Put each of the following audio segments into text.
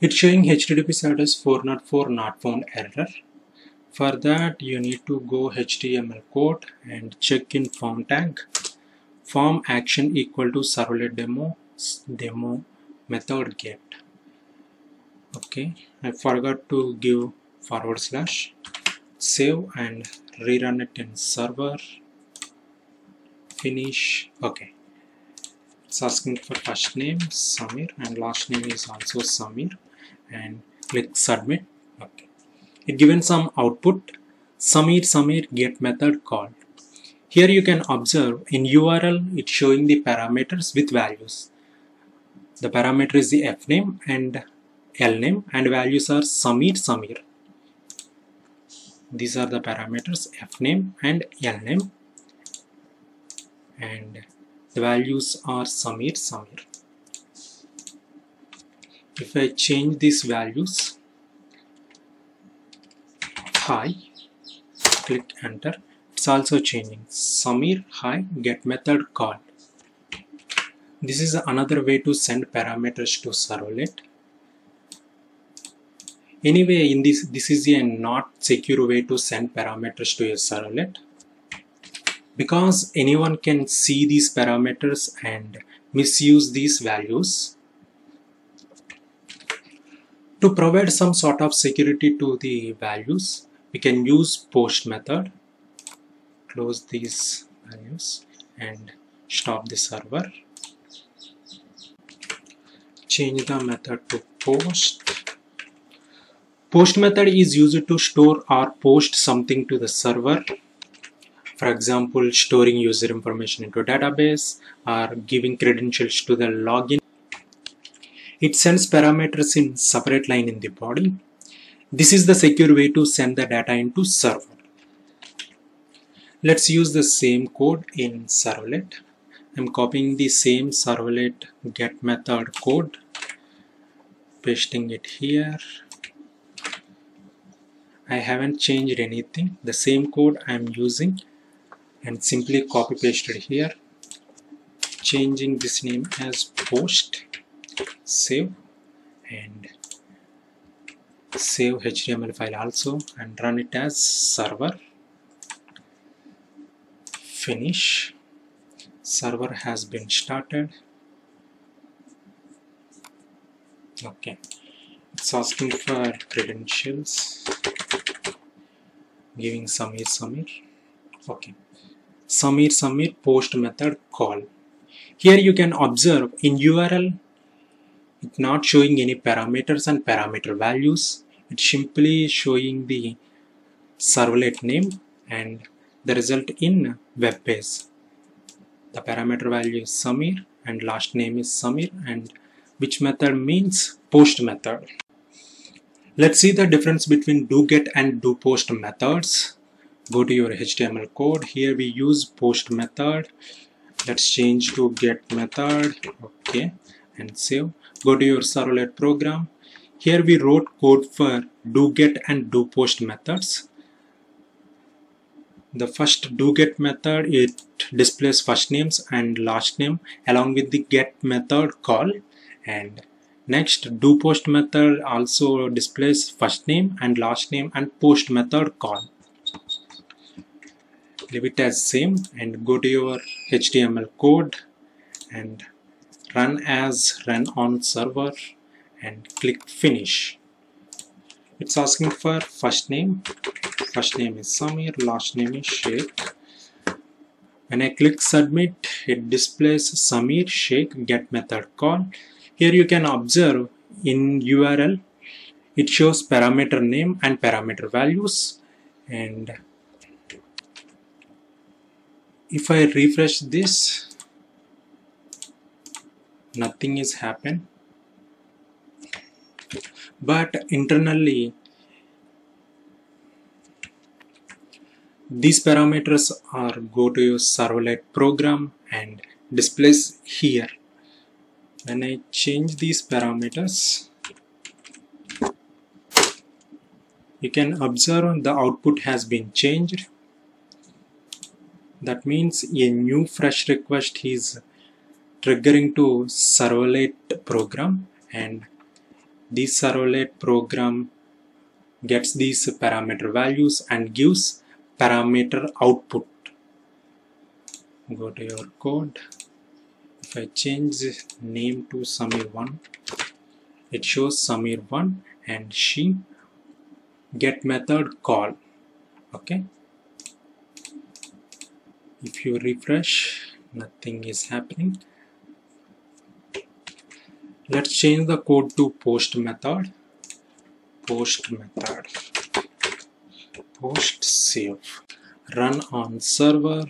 It's showing HTTP status 404 not found error. For that you need to go HTML code and check in form tag form action equal to servlet demo method get. Okay, I forgot to give /, save and rerun it in server, finish. Okay, it's asking for first name Samir and last name is also Samir, and click submit. Okay, it given some output Samir get method called. Here you can observe in URL it's showing the parameters with values. The parameter is the fname and lname and values are Samir. These are the parameters fname and lname and the values are Samir. If I change these values, hi, click enter, it's also changing Samir hi get method called. This is another way to send parameters to servlet. Anyway, in this is a not secure way to send parameters to a servlet because anyone can see these parameters and misuse these values. To provide some sort of security to the values, we can use post method. Close these values and stop the server. Change the method to post. Post method is used to store or post something to the server. For example, storing user information into a database or giving credentials to the login. It sends parameters in separate line in the body. This is the secure way to send the data into server. Let's use the same code in servlet. I'm copying the same servlet get method code, pasting it here. I haven't changed anything. The same code I'm using and simply copy pasted here. Changing this name as post, save and save HTML file also and run it as server. Finish. Server has been started. Okay, it's asking for credentials, giving Samir. Okay, Samir post method call. Here you can observe in URL it's not showing any parameters and parameter values. It's simply showing the servlet name and the result in web page. The parameter value is Samir and last name is Samir and which method means post method. Let's see the difference between doGet and doPost methods. Go to your HTML code. Here we use post method. Let's change to get method. Okay, and save. Go to your servlet program. Here we wrote code for doGet and doPost methods. The first doGet method, it displays first names and last name along with the get method call, and next doPost method also displays first name and last name and post method call. Leave it as same and go to your HTML code and run on server and click finish. It's asking for first name is Samir, last name is Sheikh. When I click submit, it displays Samir Sheikh get method call. Here you can observe in URL it shows parameter name and parameter values, and if I refresh this, nothing is happened, but internally these parameters are go to your servlet program and displays here. When I change these parameters, you can observe the output has been changed. That means a new fresh request is triggering to servlet program, and this servlet program gets these parameter values and gives parameter output. Go to your code. If I change the name to Samir1, it shows Samir1 and she get method call. Okay. If you refresh, nothing is happening. Let's change the code to post method. Post method. Post save. Run on server.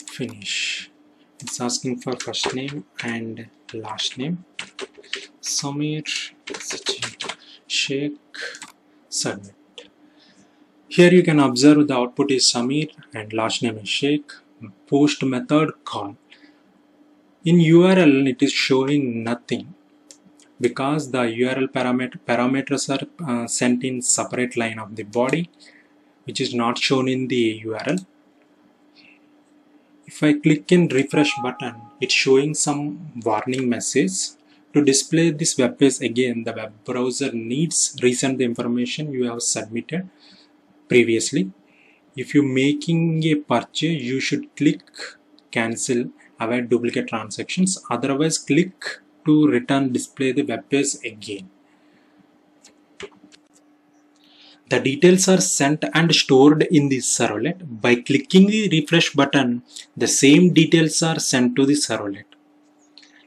Finish. It's asking for first name and last name. Samir Sheikh. Submit. Here you can observe the output is Samir and last name is Sheikh. Post method call. In URL it is showing nothing because the URL parameters are sent in separate line of the body, which is not shown in the URL. If I click in refresh button, it's showing some warning message. To display this web page again, the web browser needs resend the information you have submitted previously. If you're making a purchase, you should click cancel, avoid duplicate transactions. Otherwise, click to return display the web page again. The details are sent and stored in the servlet. By clicking the refresh button, the same details are sent to the servlet.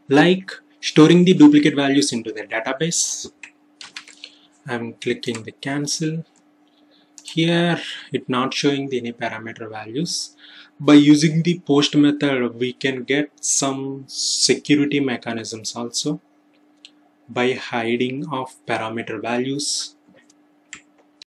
Like storing the duplicate values into the database. I'm clicking the cancel. Here it's not showing any parameter values. By using the post method, we can get some security mechanisms also by hiding of parameter values.